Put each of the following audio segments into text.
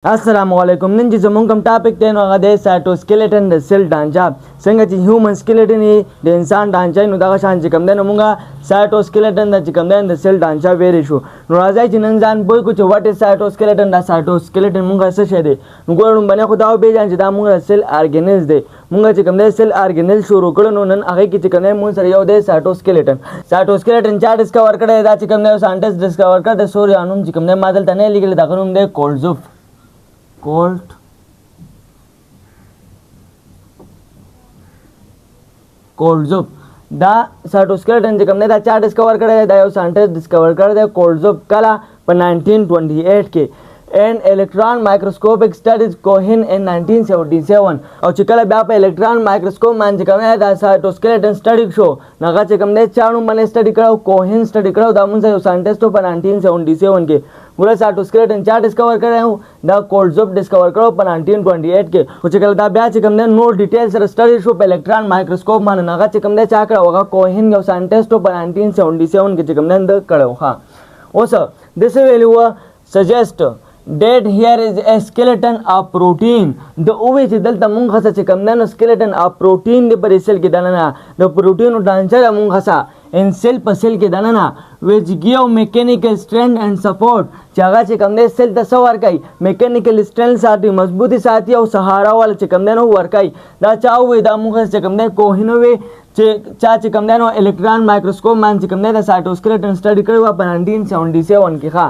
अस्सलामुअलैकुम नन जी जमों कम टॉपिक ते नो गदे साइटोस्केलेटन द सेल ढांचा संग जी ह्यूमन स्केलेटन द इंसान ढांचा नु दागा शान जी कम दे नमुंगा साइटोस्केलेटन द कम दे द सेल ढांचा वेरी शो नो राजाय जी नन जान बोय कुछ व्हाट इज साइटोस्केलेटन द साइटोस्केलेटन मुंगा से छे दे नुगोरन बने खुदाओ बे जान जी दा मुंगा सेल ऑर्गेनेल्स दे मुंगा जी कम दे सेल ऑर्गेनेल शुरू करो नो नन आगे की कम दे मुंग सर यो दे साइटोस्केलेटन चा डिस्कवर करे दा कम दे साइंटिस्ट डिस्कवर कर दे सोरियानुम जी कम दे मादल तने लिगले दागनुम दे कोल्डजुप दा साइटोस्केलेटन जे कम दा चार डिस्कवर करे दा यो साइंटिस्ट डिस्कवर कर दे कोल्डजुप कला पर 1928 के एंड इलेक्ट्रॉन माइक्रोस्कोपिक स्टडीज कोहिन इन 1977 और चिकला ब्या पे इलेक्ट्रॉन माइक्रोस्कोप मान जे कम दा साइटोस्केलेटन स्टडी शो नगा जे कम चाणु मने स्टडी करो कोहिन स्टडी करो दा मुन से साइंटिस्ट तो पर 1977 के पूरा साइटोस्केलेटन चार डिस्कवर कर रहे हूँ द कोल्डजुप डिस्कवर करो पर 1928 के कुछ कल दा ब्या चिकम ने नो डिटेल्स स्टडी शो पे इलेक्ट्रॉन माइक्रोस्कोप मान नगा चिकम ने चा करा होगा कोहिन के साइंटिस्ट तो पर 1977 के चिकम ने द करो हां also this will suggest that here is a skeleton of protein the always dal tamung khasa chikam na skeleton of protein de par cell ke danana the protein dancer amung khasa in cell per cell ke danana which give mechanical strength and support chaga chikam ne cell da sawar kai mechanical strength sathi mazbuti sathi au sahara wala chikam ne war kai da chau we da mung khasa chikam ne kohino we चा चिकम ने electron microscope मान चिकम ने cytoskeleton study करवा पर 1977 की खा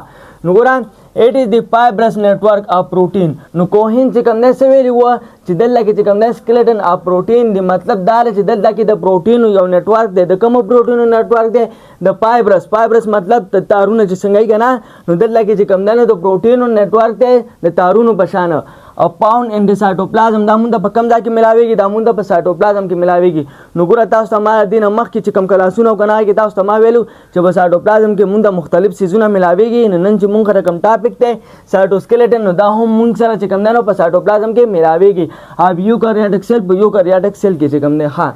नुगोरा it is the fibrous network of protein नु कोहिन चिकम ने सेवेली हुआ चिदल्ला के चिकम ने स्केलेटन ऑफ प्रोटीन दी मतलब दार चिदल्ला की द प्रोटीन यो नेटवर्क दे द कम प्रोटीन नेटवर्क दे द फाइब्रस मतलब तारुन जिसंगई के ना नु दल्ला के चिकम ने तो प्रोटीन नेटवर्क दे द तारुन पशान a pound in the cytoplasm दामुंदा पकम जाके मिलावेगी दामुंदा पर साइटोप्लाज्म की मिलावेगी नुगुरा तास तमारा दिन मख की चिकम कलासुनो कना के तास तमा वेलु जब साइटोप्लाज्म के मुंदा मुख्तलिफ चीजुना मिलावेगी नन च मुंग रकम टॉपिक ते साइटोस्केलेटन दा हम मुंग सारा चिकम दानो पर साइटोप्लाज्म के मिलावेगी अब यूकैरियोटिक सेल की चिकम ने हां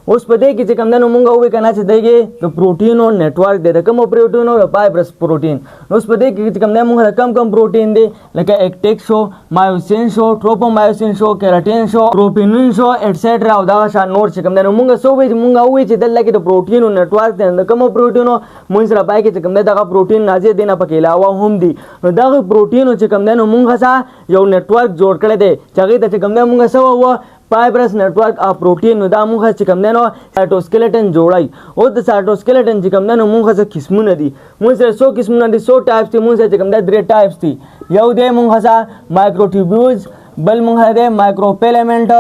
उस पदे की चिकम दानो मुंगा हुए कहना चाहिए तो प्रोटीन और नेटवर्क दे रकम प्रोटीन और फाइब्रस प्रोटीन उस पदे की चिकम दानो मुंगा कम प्रोटीन दे लका XTEC show myosin show tropomyosin show keratin show प्रोपिनिन शो एटसेट्रा उदा शा नोर चिकम दानो मुंगा सो वे मुंगा हुए चिदल लकी तो प्रोटीन और नेटवर्क दे कम प्रोटीन और मुंसरा पाए की चिकम दा प्रोटीन नाजे देना पकेला वा हम दी दा प्रोटीन और चिकम दानो मुंगा सा यो नेटवर्क जोड़ कर दे जगे त चिकम दानो मुंगा सो हुआ फाइब्रस नेटवर्क ऑफ प्रोटीन नुदा मुंगा चिकम देनो साइटोस्केलेटन जोड़ाई ओ द साइटोस्केलेटन चिकम देनो मुंगा से किस्म नदी मुंग से 100 किस्म नदी 100 टाइप्स थी मुंग से चिकम दे 3 टाइप्स थी यौ दे मुंगा सा माइक्रोट्यूब्यूल्स बल मुंगा दे माइक्रोफिलामेंट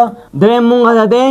दे मुंगा दे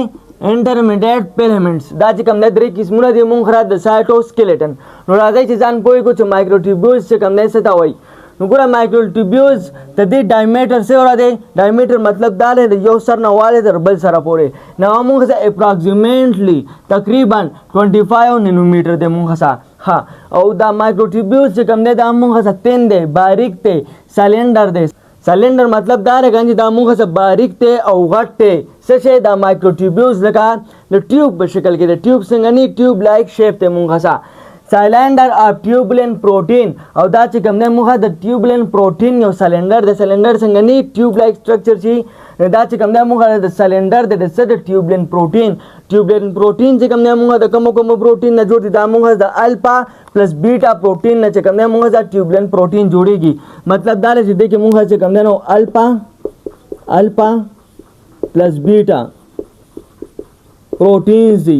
इंटरमीडिएट फिलामेंट्स दा चिकम दे 3 किस्म नदी मुंगा द साइटोस्केलेटन नो राजा चीजान कोई कुछ माइक्रोट्यूब्यूल्स चिकम दे से तावई नुगुरा माइक्रोट्यूब्यूल्स तदी डायमीटर से और दे डायमीटर मतलब दाले यो सर न वाले दर बल सर पोरे ना मुंग से अप्रॉक्सिमेटली तकरीबन 25 नैनोमीटर दे मुंग सा हां और दा माइक्रोट्यूब्यूल्स से कम दे दा मुंग सा तेन दे बारीक ते सिलेंडर मतलब दारे गंज दा मुंग से बारीक ते और गट्टे से दा माइक्रोट्यूब्यूल्स लगा द ट्यूब शक्ल के ट्यूब संगनी ट्यूब लाइक शेप ते मुंग सा सिलेंडर ऑफ ट्यूबुलेंट प्रोटीन और दा चिकम ने मुहा द ट्यूबुलेंट प्रोटीन यो सिलेंडर संगनी ट्यूब लाइक स्ट्रक्चर छी दा चिकम ने मुहा the cylinder the turbulent protein चिकम ने मुहा द कम प्रोटीन न जोड़ी दा मुहा the alpha plus beta protein न चिकम ने मुहा द ट्यूबुलेंट प्रोटीन जोड़ेगी मतलब दाले सीधे के मुहा चिकम ने अल्फा प्लस बीटा प्रोटीन जी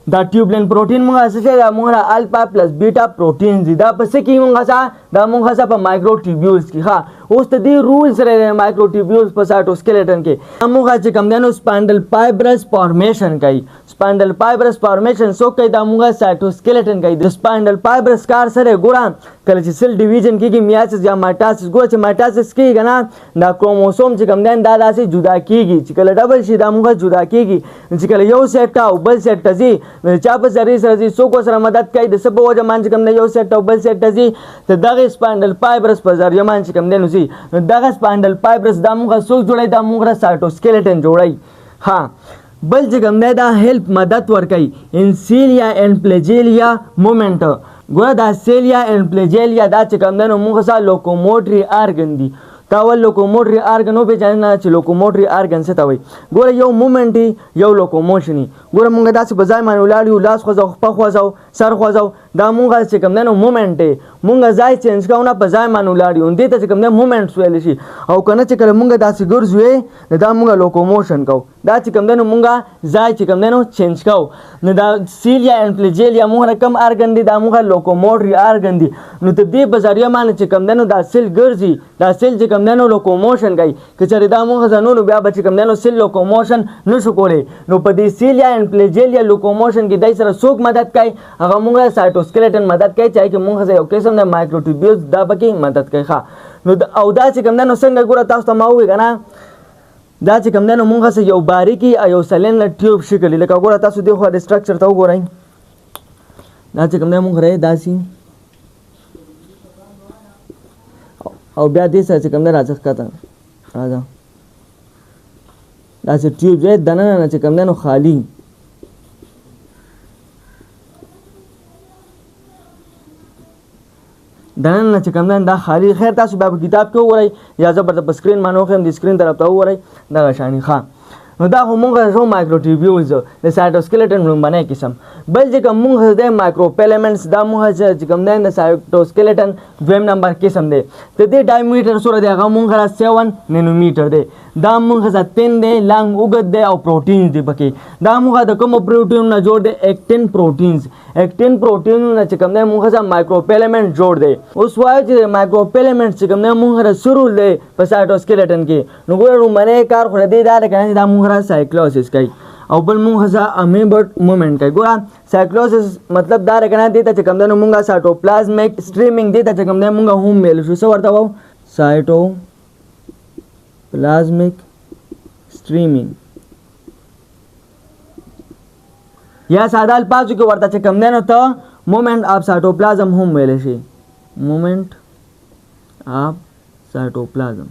दा ट्यूबुलेंट प्रोटीन मुंगा से दा मुंगा अल्फा प्लस बीटा प्रोटीन जिदा पसे की मुंगा सा दा मुंगा सा पर माइक्रोट्यूब्यूल्स की हां उस तदी रूल्स रहे माइक्रोट्यूब्यूल्स पर साइटोस्केलेटन के मुंगा से कम देनो स्पाइंडल फाइब्रस फॉर्मेशन कई स्पाइंडल फाइब्रस फॉर्मेशन सो कई दा मुंगा साइटोस्केलेटन कई स्पाइंडल फाइब्रस कार सरे गुड़ा कल सेल डिवीजन की मियासिस या माइटोसिस गो छ माइटोसिस की गना दा क्रोमोसोम से कम देन दादा से जुदा कीगी चिकल डबल सीधा मुंगा जुदा कीगी चिकल यो सेट का उबल सेट जी चाप सरी सरजी सो को सर मदद कई दस बो जमान चिकम ने यो सेट उबल सेट जी त दग स्पाइंडल फाइब्रस पर जर यमान चिकम ने नुसी दग स्पाइंडल फाइब्रस दा मुंगा सो जोड़ाई दा मुंगा साइटोस्केलेटन जोड़ाई हां बल चिकम ने दा हेल्प मदद वर कई इंसिलिया एंड प्लेजिलिया मूवमेंट ګوره دا سیلیا اینډ فلیجیلیا دا چې کوم دی نو موږ سره لوکوموټري ارګن دي. تا ول لوکوموټري ارګن وپېژنې نه چې لوکوموټري ارګن څه ته وایي. ګوره یو مومنټ دی یو لوکوموشن دی. ګوره موږ داسې په ځای باندې ولاړ یو لاس خوځو خپه خوځو سر خوځو دا موږ چې کوم دی نو مومنټ دی. موږ ځای چینج کوو نه په ځای باندې ولاړ یو دې ته چې کوم دی مومنټس ویلی شي. او که نه چې کله موږ داسې ګرځو نو دا موږ لوکوموشن کوو. دا چې کوم دی نو موږ ځای چې کوم دی نو چینج کوو. نو دا سیلیا اینډ فلیجیلیا موږ کوم ارګن دی دا موږ لوکوموټري ارګن دی. نو د دې په ذریعه باندې چې کوم دی نو دا سیل ګرځي دا سیل چې کوم دی نو لوکوموشن کوي. که چېرې دا موږ ځانو نو بیا به چې کوم دی نو سیل لوکوموشن نشو کولی. نو په دې سیلیا اینډ فلیجیلیا لوکوموشن کې دای سره څوک مدد کوي هغه موږ سایټوسکلیټن مدد کوي چې موږ یو قسم د مایکروټیوبیولز دا پکې مدد کوي. ښه نو او دا چې کوم دی نو څنګه ګوره تاسو ته ما ووایي که نه دا چې کوم دی نو موږ یو باریکي یو سلینډر ټیوب شکل لکه ګوره تاسو دې خوا د سټرکچر ته وګورئ. دا چې کوم دی موږ رایې داسې او بیا دې سره چې کوم دی راځه ښکته راځه داسې ټیوب دی دننه نه چې کوم دی نو خالي دننه چې کوم دی دا خالي. خیر تاسو بیا په کتاب کې وګورئ یا زه به په سکرین باندې وښیم د سکرین طرف ته وګورئ دغه شانې. ښه نو دا خو مونږ شو مایکروټیوبیولز د سایټوسکلیټن لومړنی قسم. بل چې کوم مونږ دی مایکروپیلمنټس دا مونږ چې کوم دی د سایټوسکلیټن دویم نمبر قسم دی. د دې ډایمیټر څومره دی هغه مونږ سره 7 نینومیټر دی. دا مونږ سره تین دی لنګ اوږد دی او پروټینز دی پکې. دا مونږ د کومو پروټینونو نه جوړ دی اکټین پروټینز. اکټین پروټینونو نه چې کوم دی مونږ سره مایکروپیلمنټ جوړ دی. اوس وایو چې مایکروپیلمنټ چې کوم دی مونږ سره څه رول دی په سایټوسکلیټن کې. نو ګوره لومړنی کار خو د دې دا دی که نه دا مونږ سره سایکلوسس کوي او بل مونږ سره امیبوټ مومنټ کوي. ګوره سایکلوسس مطلب دا دی که نه دې ته چې کوم دی نو مونږ سایټوپلازمیک سټریمینګ دې ته چې کوم دی مونږ هم ویل شو. څه ورته وایو سایټوپلازمیک سټریمینګ یا ساده الفاظو کې ورته چې کوم دی نو ته مومنټ اف سایټوپلازم هم ویلی شي. مومنټ اف سایټوپلازم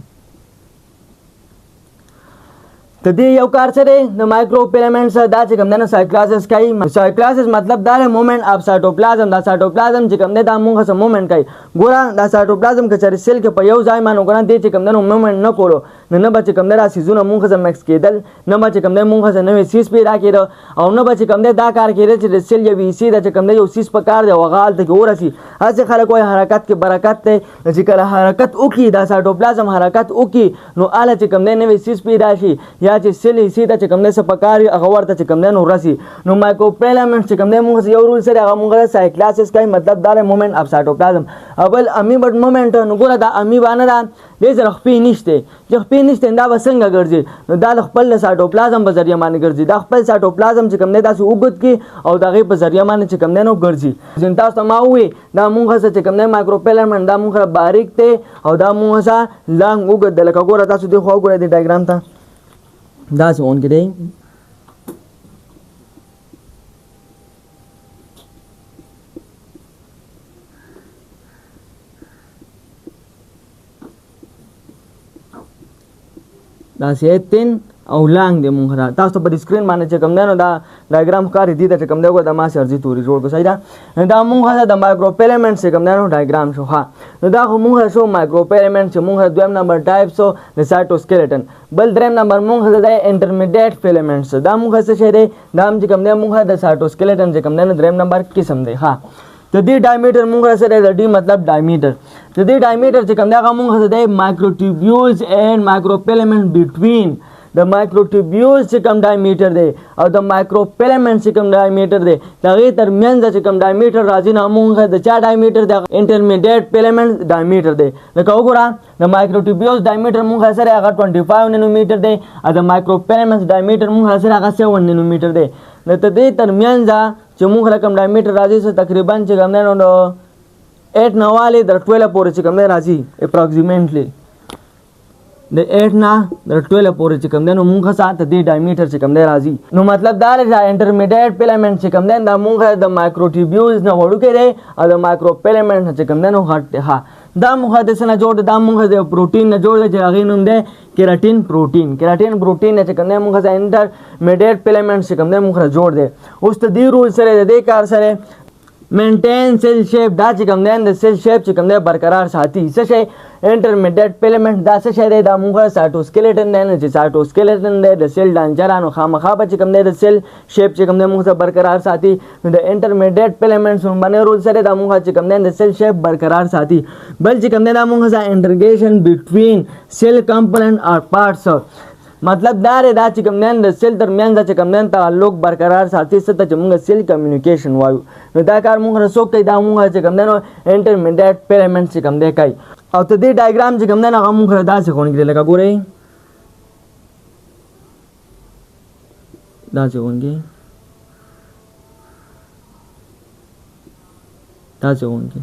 ته دې یو کار څه دی د مایکروپیلمنټس دا چې کوم دی نو سایکلاسس کوي. سایکلاسس مطلب دا دی مومنټ اف سایټوپلازم. دا سایټوپلازم چې کوم دی دا مونږ سره مومنټ کوي. ګوره دا سایټوپلازم که چېرې سیل کې په یو ځای باندې وګڼه دې چې کوم دی نو مومنټ نه کولو نو نه به چې کوم دی دا څیزونه مونږ سره مکس کېدل نه به چې کوم دی مونږ سره نوې څیز پیدا کېده او نه به چې کوم دی دا کار کېده چې د سیل یو حصې ده چې کوم دی یو څیز په کار دی او هغه هلته کې ورسي. هسې خلک وایي حرکت کې برکت دی. چې کله حرکت وکړي دا سایټوپلازم حرکت وکړي نو هله چې کوم دی نوې څیز پیدا شي یا چې سیل حصې ته چې کوم دی څه په کار وي هغه ورته چې کوم دی نو رسي. نو مایکروپیلمنټ چې کوم دی مونږ یو رول سره هغه مونږ سایکلاسس کوي مطلب دا دی مومنټ اف سایټوپلازم. او بل امیبوټ مومنټ نو ګوره دا امیبا نه ده دې سره خپې نشته چې خپې نشته دا به څنګه ګرځي نو دا د خپل سایټوپلازم په ذریعه باندې ګرځي. دا خپل سایټوپلازم چې کوم دی داسې اوږد کړي او د هغې په ذریعه باندې چې کوم دی نو ګرځي. تاسو ته ما ووایي دا مونږ سره چې کوم دی مایکروپیلمنټ دا مونږ سره باریک دی او دا مونږ سره لنګ اوږد دی. لکه ګوره تاسو دې خوا وګورئ دې ډایګرام ته داسې اون کې دی. دا سیتن او لانګ دی مونږ را تاسو په سکرین باندې چې کوم دی نو دا ډایګرام ښکاري دي ته چې کوم دی وګوره دا ما سرځي توري جوړ کړو صحیح ده. دا مونږ د مایکروپیلمنټ چې کوم دی نو ډایګرام شو. ښه نو دا خو مونږ شو مایکروپیلمنټ چې مونږ دویم نمبر ټایپ شو د سایټوسکلیټن. بل دریم نمبر مونږ د انټرمیډیټ فیلمنټس دا مونږ څه شی دی دا هم چې کوم دی مونږ د سایټوسکلیټن چې کوم دی نو دریم نمبر قسم دی. ښه د دې ډایمیټر مونږ سره د ډي مطلب ډایمیټر د دې ډایمیټر چې کوم دی هغه مونږ سره د مایکروټیوبیولز اینډ مایکروپیلمنټ بټوین د مایکروټیوبیولز چې کوم ډایمیټر دی او د مایکروپیلمنټ چې کوم ډایمیټر دی د هغې ترمنځ چې کوم ډایمیټر راځي نو مونږ د چا ډایمیټر دی انټرمیډیټ پیلمنټ ډایمیټر دی. لکه وګوره د مایکروټیوبیولز ډایمیټر مونږ سره هغه 25 نینومیټر دی او د مایکروپیلمنټ ډایمیټر مونږ سره هغه 7 نینومیټر دی. نو د دې ترمنځ چې مونږ رقم ډایمیټر راځي سو تقریبا چې کوم دی نو 8 نه والي در 12 پورې چې کوم دی راځي اپروکسیمیټلی د 8 نه در 12 پورې چې کوم دی نو مونږ سره د ډایمیټر چې کوم دی راځي. نو مطلب دا دی چې انټرمیډیټ پیلمنټ چې کوم دی دا مونږ د مایکروټیوبیولز نه وړوکی دی او د مایکروپیلمنټ چې کوم دی نو غټ دی. ها دا مونږ د څه نه جوړ دی دا مونږ د پروټین نه جوړ دی چې هغې نوم دی کیراټین پروټین. کیراټین پروټین چې کوم دی مونږ سره انټرمیډیټ پیلمنټ چې کوم دی مونږ سره جوړ دی. اوس د دې رول سره د دې کار سره मेंटेन सेल शेप دا چې کوم دی د سیل شیپ چې کوم دی برقرار ساتي څه شی انټرمیډیټ پیلمنٹ دا څه شی دی دا موږ سایټوسکلیټن دی نه چې سایټوسکلیټن دی د سیل ډانچه را نو خامخا به چې کوم دی د سیل شیپ چې کوم دی موږ برقرار ساتي نو د انټرمیډیټ پیلمنټس باندې رول سره دا موږ چې کوم دی د سیل شیپ برقرار ساتي بل چې کوم دی دا موږ انټرګریشن بټوین سیل کمپوننٹ اور پارټس मतलब دا ری دا چې کوم دی د سیل ترمنځ چې کوم دی تعلق برقرار ساتي څه ته چې موږ سیل کمیونیکیشن وایو نو دا کار موږ رسو کوي دا موږ چې کوم دی نو انټرمیډیټ پیلمنټ چې کوم دی کوي او ته دې ډایګرام چې کوم دی هغه موږ داسې ښوونکي لکه ګورئ داسې ښوونکي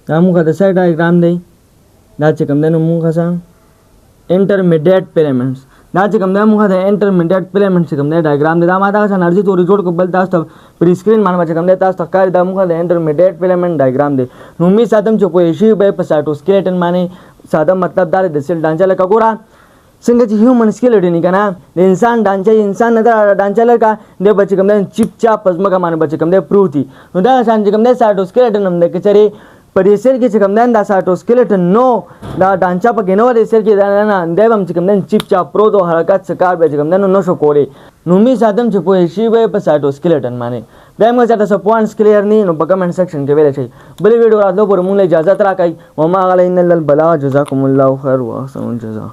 دا موږ د سای ډایګرام دی دا چې کوم دی نو موږ انټرمیډیټ پیلمنټس دا چې کوم دی موږ د انټرمیډیټ پیلمنټ چې کوم دی ډایګرام دی دا ما دغه انرژي تورې جوړ کړو بل تاسو ته پر سکرین باندې چې کوم دی تاسو ته ښکاري دا موږ د انټرمیډیټ پیلمنټ ډایګرام دی نو امید ساتم چې پوه شئ به په سایټوسکلیټن باندې ساده مطلب دا د سیل ډانچه لکه ګوره څنګه چې هیومن سکلیټن نه کنه د انسان ډانچه انسان نه ډانچه لکه د بچ کوم دی چپ چاپ پزماګه باندې بچ کوم دی پروتي نو دا شان چې کوم دی سایټوسکلیټن هم د کچري په دې سیل کې چې کوم دی دا سایټوسکلیټن نو دا ډانچه پکې نه و د سیل کې دا نه دی هم چې کوم دی چپ چاپ پروت او حرکت څخه به چې کوم دی نو شو کولی نو می ساتم چې پوه شي به په سایټوسکلیټن باندې بیا موږ ته څه پوینټس کلیر نه نو په کمنټ سیکشن کې ویل شي بل ویډیو راتلو پر موږ اجازه راکړئ وما علینا الا البلاغ جزاکم الله خیر واحسن الجزاء